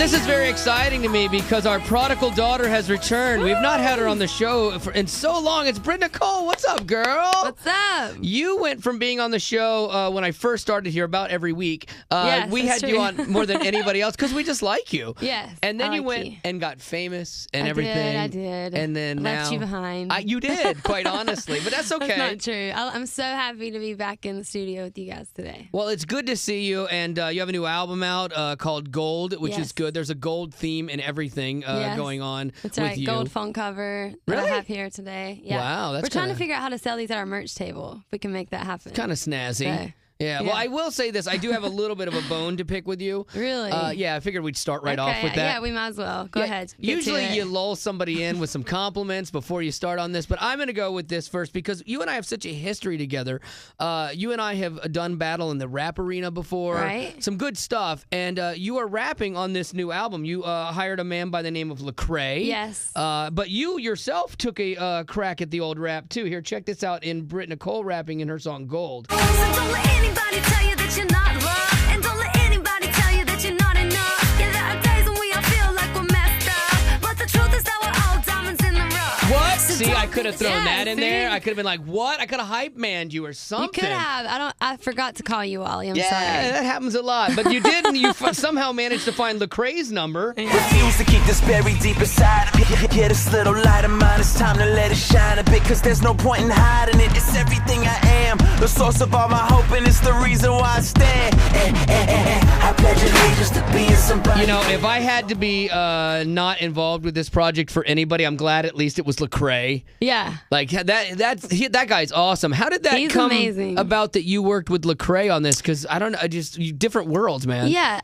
This is very exciting to me because our prodigal daughter has returned. We've not had her on the show in so long. It's Britt Nicole. What's up, girl? What's up? You went from being on the show when I first started here about every week. Yes, we had true. you on more than anybody else because we just like you. Yes. And then I you like went you. and got famous and everything. I did. And then left now you behind. You did, quite honestly, but that's okay. That's not true. I'm so happy to be back in the studio with you guys today. Well, it's good to see you, and you have a new album out called Gold, which is Yes. good. There's a gold theme in everything Yes. going on That's with right. you. Gold phone cover that Really? I have here today. Yeah. Wow, that's We're trying to kinda- figure out how to sell these at our merch table. If we can make that happen. Kind of snazzy. So, Yeah, well, I will say this. I do have a little bit of a bone to pick with you. Really? Yeah, I figured we'd start right okay. off with that. Yeah, we might as well. Go Yeah, ahead. Get Usually to it. you lull somebody in with some compliments before you start on this, but I'm going to go with this first because you and I have such a history together. You and I have done battle in the rap arena before. Right. Some good stuff. And you are rapping on this new album. You hired a man by the name of Lecrae. Yes. But you yourself took a crack at the old rap, too. Here, check this out in Britt Nicole rapping in her song Gold. So don't let anybody tell you that you're not loved, and don't let anybody tell you that you're not enough. Yeah, there are days when we all feel like we're messed up, but the truth is that we're all diamonds in the rough. What? So See, don't I could have thrown Yeah, that in see? there. I could have been like, what? I could have hype manned you or something. You could have. I forgot to call you Wally. I'm Yeah, sorry. that happens a lot. But you didn't. You somehow managed to find Lecrae's number. Refuse to keep this buried deep inside of me. Yeah, this little light of mine, it's time to let it shine a bit, cause there's no point in hiding it. It's everything I am, the source of all my hope, and it's the reason why I stand. I pledge allegiance to being somebody. You know, if I had to be not involved with this project for anybody, I'm glad at least it was Lecrae. Yeah. Like that guy's awesome. How did that He's come amazing. about that you worked with Lecrae on this? Because I don't know, different worlds, man. Yeah.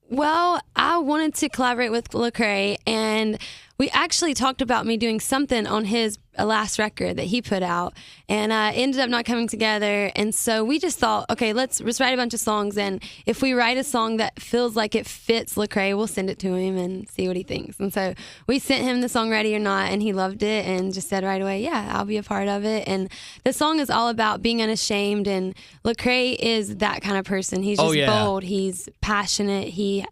Well, I wanted to collaborate with Lecrae, and we actually talked about me doing something on his last record that he put out, and ended up not coming together. And so we just thought, okay, let's write a bunch of songs, and if we write a song that feels like it fits Lecrae, we'll send it to him and see what he thinks. And so we sent him the song Ready or Not, and he loved it and just said right away, yeah, I'll be a part of it. And the song is all about being unashamed, and Lecrae is that kind of person. He's just bold, he's passionate, he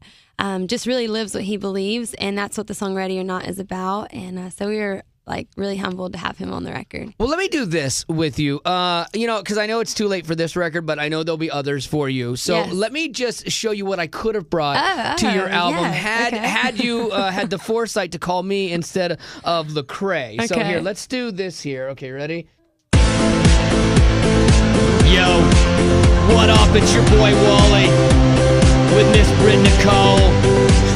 just really lives what he believes, and that's what the song Ready or Not is about. And so we were like really humbled to have him on the record. Well, let me do this with you. Because I know it's too late for this record, but I know there'll be others for you. So Yes. let me just show you what I could have brought to your album had you had the foresight to call me instead of Lecrae. So Okay. here, let's do this here. Okay, ready? Yo, what up? It's your boy Wally with Miss Britt Nicole.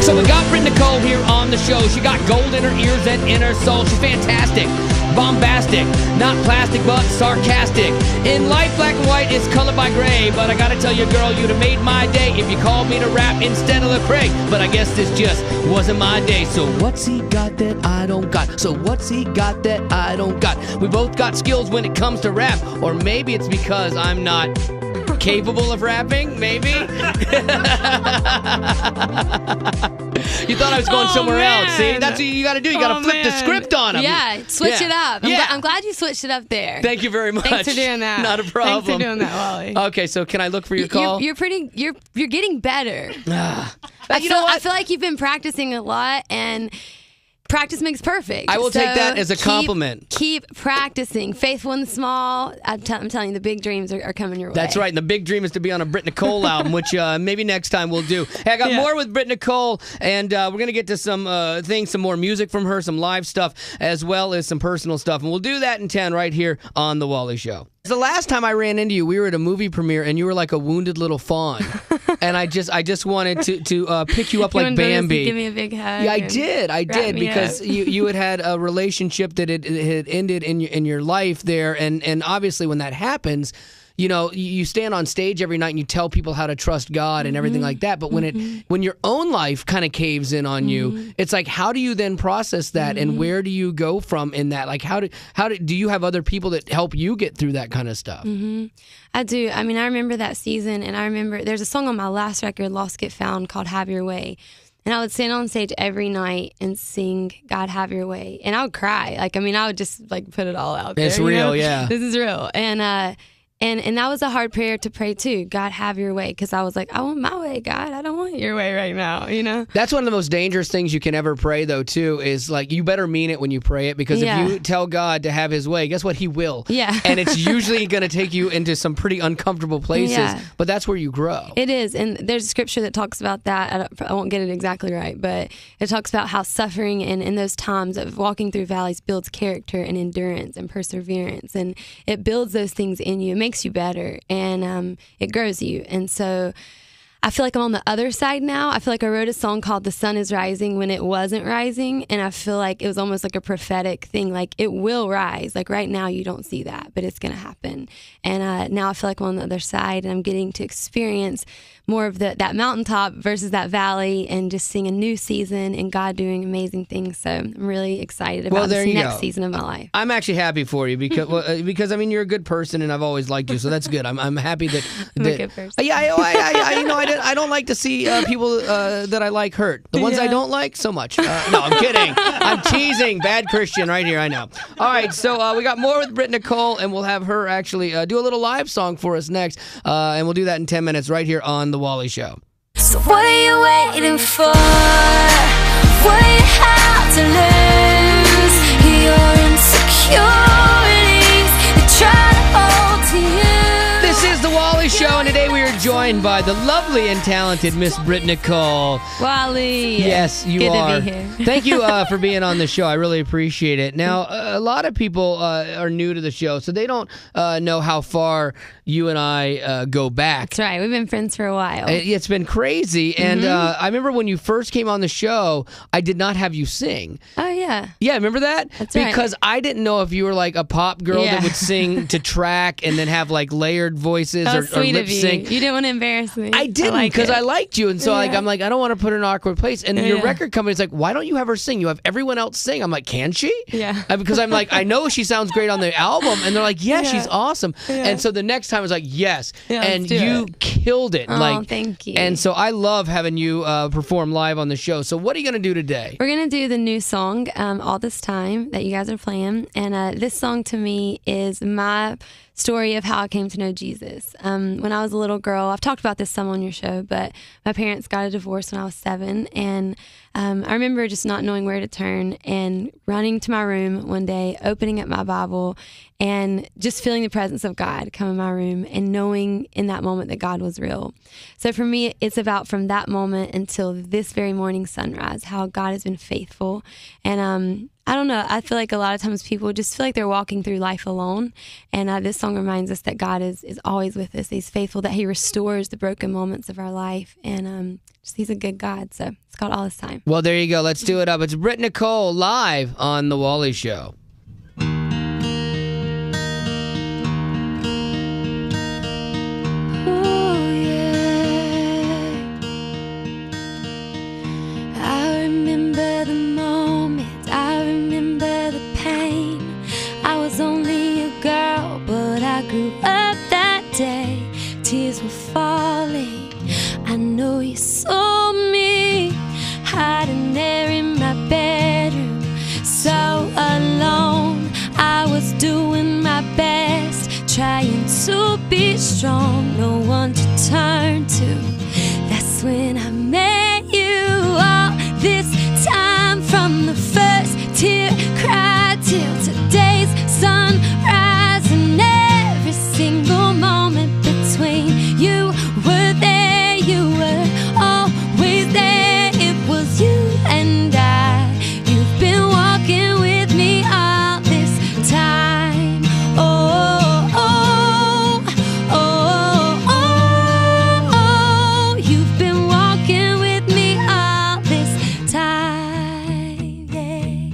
So we got Britt Nicole here on the show. She got gold in her ears and in her soul. She's fantastic, bombastic, not plastic but sarcastic. In life, black and white is colored by gray, but I gotta tell you, girl, you'd have made my day if you called me to rap instead of Lecrae. But I guess this just wasn't my day. So what's he got that I don't got? So what's he got that I don't got? We both got skills when it comes to rap, or maybe it's because I'm not capable of rapping, maybe? You thought I was going somewhere else. See, that's what you got to do. You got to flip the script on him. Yeah, switch it up. Yeah. I'm glad you switched it up there. Thank you very much. Thanks for doing that. Not a problem. Thanks for doing that, Wally. Okay, so can I look for your call? You're getting better. You know what? I feel like you've been practicing a lot, and practice makes perfect. I will take So that as a compliment. Keep practicing. Faithful in the small. I'm telling you, the big dreams are coming your way. That's right. And the big dream is to be on a Britt Nicole album, which maybe next time we'll do. Hey, I got more with Britt Nicole, and we're going to get to some things, some more music from her, some live stuff, as well as some personal stuff. And we'll do that in 10 right here on The Wally Show. The last time I ran into you, we were at a movie premiere, and you were like a wounded little fawn. And I just wanted to pick you up like Bambi. Give me a big hug. Yeah, I did because up. you had a relationship that had ended in your life there, and obviously when that happens, you know, you stand on stage every night and you tell people how to trust God and everything like that. But when your own life kind of caves in on you, it's like, how do you then process that, and where do you go from in that? Like, how do you have other people that help you get through that kind of stuff? I do. I mean, I remember that season, and I remember there's a song on my last record, Lost Get Found, called Have Your Way. And I would stand on stage every night and sing God Have Your Way. And I would cry. I would just put it all out there. It's real, you know? yeah. This is real. And And that was a hard prayer to pray too. God, have your way. Because I was like, I want my way, God. I don't want your way right now, you know? That's one of the most dangerous things you can ever pray, though, too, is like you better mean it when you pray it, because if you tell God to have his way, guess what? He will. Yeah. And it's usually going to take you into some pretty uncomfortable places, but that's where you grow. It is. And there's a scripture that talks about that. I won't get it exactly right, but it talks about how suffering and in those times of walking through valleys builds character and endurance and perseverance. And it builds those things in you. It makes you better. And it grows you. And so I feel like I'm on the other side now. I feel like I wrote a song called The Sun is Rising when it wasn't rising. And I feel like it was almost like a prophetic thing. Like it will rise. Like right now you don't see that, but it's going to happen. And now I feel like I'm on the other side and I'm getting to experience more of that mountaintop versus that valley and just seeing a new season and God doing amazing things. So I'm really excited about this next season of my life. I'm actually happy for you because I mean, you're a good person and I've always liked you. So that's good. I'm happy that. I'm a good person. Yeah, I don't like to see people that I like hurt. The ones I don't like, so much. No, I'm kidding. I'm teasing. Bad Christian right here, I know. All right, so we got more with Britt Nicole, and we'll have her actually do a little live song for us next. And we'll do that in 10 minutes right here on The Wally Show. So what are you waiting for? What do you have to lose? Your insecurities, they try to hold to you. This is The Wally Show, and today we are joined by the lovely and talented Miss Britt Nicole. Wally. Yes, you Good are. to be here. Thank you for being on the show. I really appreciate it. Now, a lot of people are new to the show, so they don't know how far you and I go back. That's right. We've been friends for a while. It's been crazy. And I remember when you first came on the show, I did not have you sing. Oh, yeah. Yeah, remember that? That's right. Because I didn't know if you were like a pop girl that would sing to track and then have like layered voices or lip sync. You didn't want to embarrass me. I didn't because I liked you. And so I'm like, I don't want to put her in an awkward place. And your record company's like, why don't you have her sing? You have everyone else sing. I'm like, can she? Yeah. Because I'm like, I know she sounds great on the album. And they're like, she's awesome. Yeah. And so the next time I was like, yes. Yeah, and you killed it. Oh, thank you. And so I love having you perform live on the show. So what are you going to do today? We're going to do the new song, All This Time, that you guys are playing. And this song to me is my story of how I came to know Jesus. When I was a little girl, I've talked about this some on your show, but my parents got a divorce when I was 7. And I remember just not knowing where to turn and running to my room one day, opening up my Bible, and just feeling the presence of God come in my room and knowing in that moment that God was real. So for me, it's about from that moment until this very morning sunrise, how God has been faithful. And I don't know, I feel like a lot of times people just feel like they're walking through life alone. And this song reminds us that God is always with us. He's faithful, that he restores the broken moments of our life. And just he's a good God. So it's called All This Time. Well, there you go. Let's do it up. It's Britt Nicole live on The Wally Show. Tears were falling. I know you saw me hiding there in my bedroom, so alone. I was doing my best, trying to be strong, no one to turn to. That's when I met you. All this time, from the first tear cried till today's sunrise, and every single moment between. You were there, you were always there. It was you and I. You've been walking with me all this time. Oh, oh, oh, oh, oh. You've been walking with me all this time, yeah.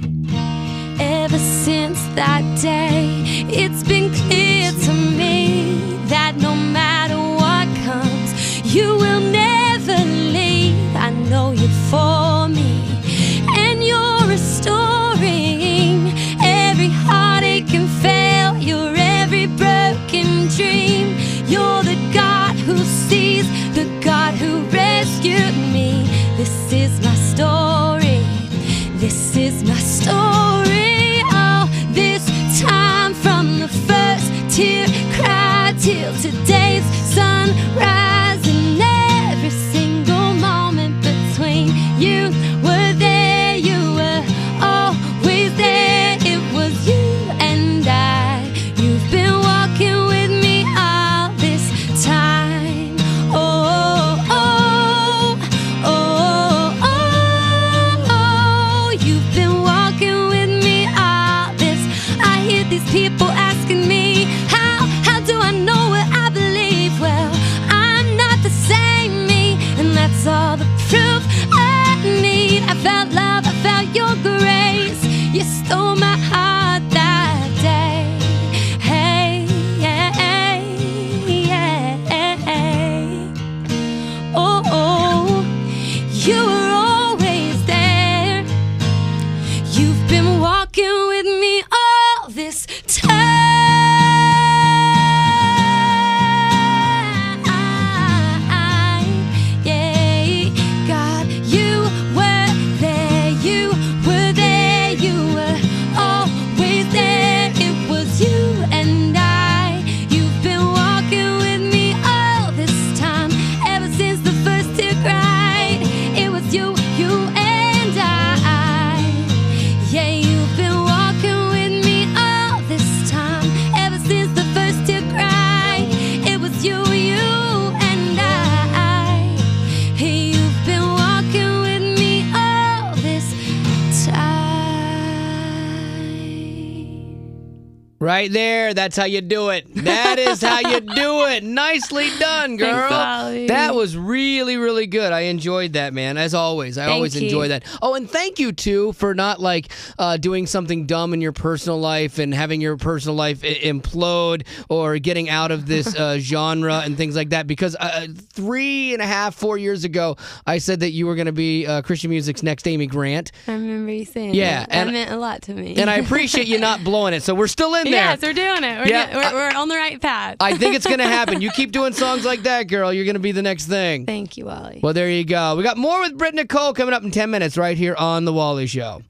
Ever since that day, it's been clear to me that no matter what comes, you will never leave. I know you're for me, and you're restoring every heartache and failure, every broken dream. You're the God who sees, the God who rescued me. This is my story. This is my story. All this time, from the first you stole my heart that day. Hey, yeah, yeah. Oh, oh, you were always there. You've been walking with me all this time. Right there. That's how you do it. That is how you do it. Nicely done, girl. Thanks, Ollie. That was really, really good. I enjoyed that, man. As always. I always enjoy that. Oh, and thank you, too, for not, doing something dumb in your personal life and having your personal life implode or getting out of this genre and things like that. Because 3.5, 4 years ago, I said that you were going to be Christian music's next Amy Grant. I remember you saying that. That meant a lot to me. And I appreciate you not blowing it. So we're still in there. Yes, we're doing it. We're on the right path. I think it's going to happen. You keep doing songs like that, girl. You're going to be the next thing. Thank you, Wally. Well, there you go. We got more with Britt Nicole coming up in 10 minutes right here on The Wally Show.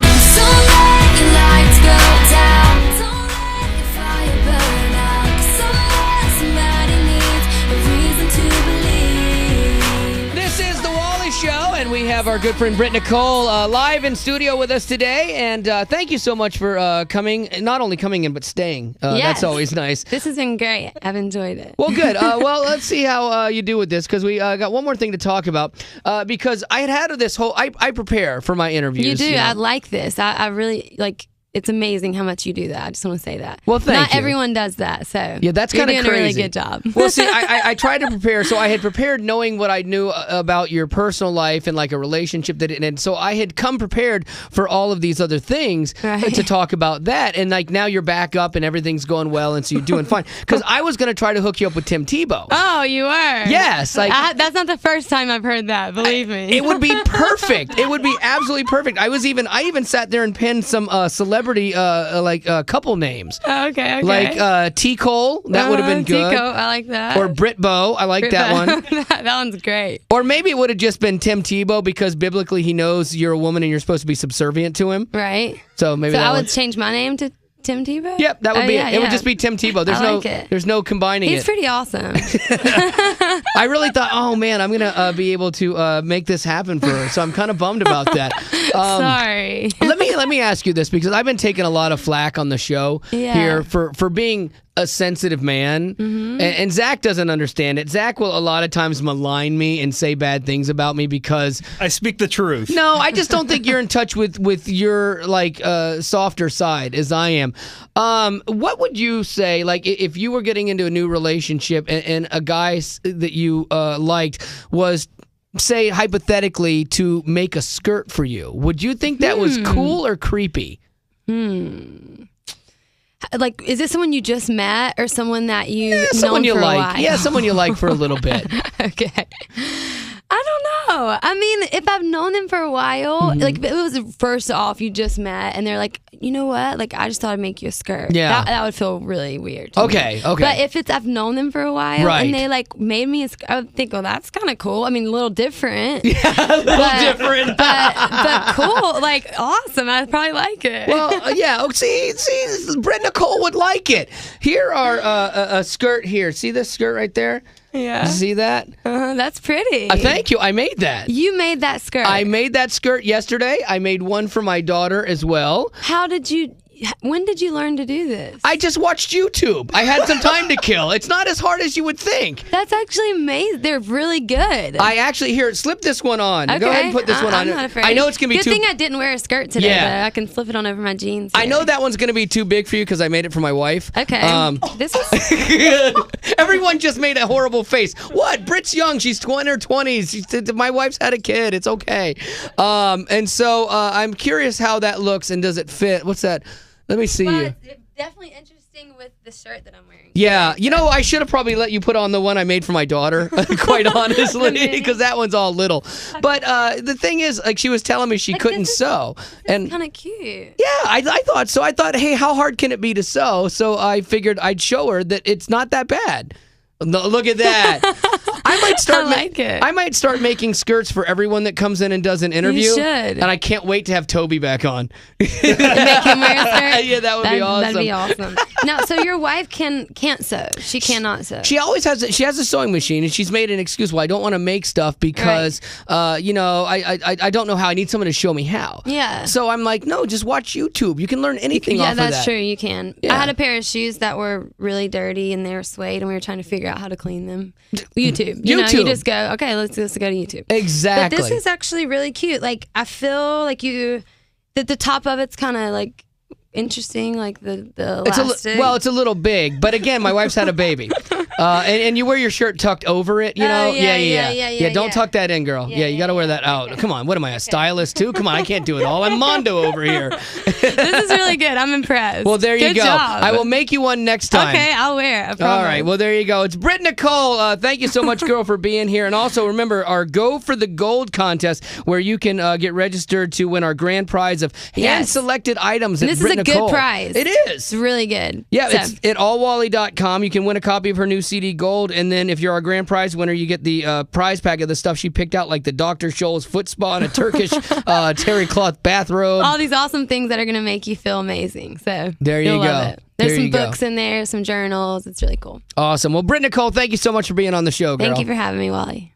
So let your lights go down. Don't let your fire burn out. 'Cause somebody needs a reason to believe. This is The Wally Show, and we have our good friend Britt Nicole live in studio with us today. And thank you so much for coming, not only coming in, but staying. Yes. That's always nice. This has been great. I've enjoyed it. Well, good. Well, let's see how you do with this, because we got one more thing to talk about. Because I had this whole, I prepare for my interviews. You do. You know? I like this. I really like. It's amazing how much you do that. I just want to say that. Well, thank Not you. everyone does that, so yeah, that's you're kind of doing crazy. a really good job. Well, see, I tried to prepare, so I had prepared knowing what I knew about your personal life and like a relationship and so I had come prepared for all of these other things to talk about that, and like now you're back up and everything's going well, and so you're doing fine. Because I was going to try to hook you up with Tim Tebow. Oh, you were? Yes, like that's not the first time I've heard that. Believe me, it would be perfect. It would be absolutely perfect. I even sat there and penned some celebrity couple names. Okay. Like T. Cole, that would have been good. T. Cole, I like that. Or Britt Bow, I like that one. That one's great. Or maybe it would have just been Tim Tebow, because biblically he knows you're a woman and you're supposed to be subservient to him. Right. So maybe I would change my name to Tim Tebow? Yep, that would be it. It would just be Tim Tebow. There's no combining it. He's pretty awesome. I really thought, oh man, I'm gonna be able to make this happen for her. So I'm kind of bummed about that. Sorry. Let me ask you this, because I've been taking a lot of flack on the show here for being a sensitive man, and Zach doesn't understand it. Zach will a lot of times malign me and say bad things about me because I speak the truth. No, I just don't think you're in touch with your softer side as I am. What would you say, like, if you were getting into a new relationship and a guy that you liked was, say, hypothetically, to make a skirt for you? Would you think that was cool or creepy? Like, is this someone you just met or someone that you've known you for like? a while? Yeah, someone you like for a little bit. Okay. I don't know. I mean, if I've known them for a while, like if it was first off you just met and they're like, you know what? Like, I just thought I'd make you a skirt. Yeah. That would feel really weird to me. Okay. But if I've known them for a while Right. and they like made me a skirt, I would think, well, that's kind of cool. I mean, a little different. Yeah, a little different. but cool. Like, awesome. I'd probably like it. Well, yeah. See, Britt Nicole would like it. Here are a skirt here. See this skirt right there? Yeah. See that? That's pretty. Thank you. I made that. You made that skirt. I made that skirt yesterday. I made one for my daughter as well. How did you When did you learn to do this? I just watched YouTube. I had some time to kill. It's not as hard as you would think. That's actually amazing. They're really good. I actually, here, slip this one on. Okay. Go ahead and put this one on. I'm not afraid. I know it's going to be Good too... thing I didn't wear a skirt today, Yeah. though. I can flip it on over my jeans. I know that one's going to be too big for you because I made it for my wife. Okay. This is... Everyone just made a horrible face. What? Britt's young. She's in her 20s. My wife's had a kid. It's okay. And so I'm curious how that looks and does it fit? What's that? Let me see you. It's definitely interesting with the shirt that I'm wearing. Yeah, you know, I should have probably let you put on the one I made for my daughter, quite honestly, because that one's all little. But the thing is, like, she was telling me she couldn't sew. And Kind of cute. yeah, I thought so. I thought, hey, how hard can it be to sew? So I figured I'd show her that it's not that bad. No, look at that. I might start. I like it. I might start making skirts for everyone that comes in and does an interview. You should. And I can't wait to have Toby back on. Make him wear a skirt? Yeah, that would be awesome. That'd be awesome. Now, so your wife can't sew. She cannot sew. She always has. She has a sewing machine, and she's made an excuse. Well, I don't want to make stuff because, you know, I don't know how. I need someone to show me how. Yeah. So I'm like, no, just watch YouTube. You can learn anything off of that. Yeah, that's true. You can. Yeah. I had a pair of shoes that were really dirty and they were suede, and we were trying to figure out how to clean them. YouTube. You know, you just go, okay, let's go to YouTube. Exactly. But this is actually really cute. Like, I feel like that the top of it's kind of like interesting, like the elastic. It's a little big, but again, my wife's had a baby. And you wear your shirt tucked over it, you know? Yeah. Don't tuck that in, girl. Yeah, you got to wear that out. Come on, what am I, a stylist too? Come on, I can't do it all. I'm Mondo over here. This is really good. I'm impressed. Well, there you Good go. job. I will make you one next time. Okay, I'll wear it. All right, well, there you go. It's Britt Nicole. Thank you so much, girl, for being here. And also, remember, our Go for the Gold contest, where you can get registered to win our grand prize of hand-selected items and at this Britt is a Nicole. good prize. It is. It's really good. Yeah, So- it's at allwally.com. You can win a copy of her new CD, Gold, and then if you're our grand prize winner, you get the prize pack of the stuff she picked out, like the Dr. Scholl's foot spa and a Turkish terry cloth bathrobe. all these awesome things that are going to make you feel amazing. So There you you'll go. love it. There's There some you go. books in there, some journals. It's really cool. Awesome. Well, Britt Nicole, thank you so much for being on the show, girl. Thank you for having me, Wally.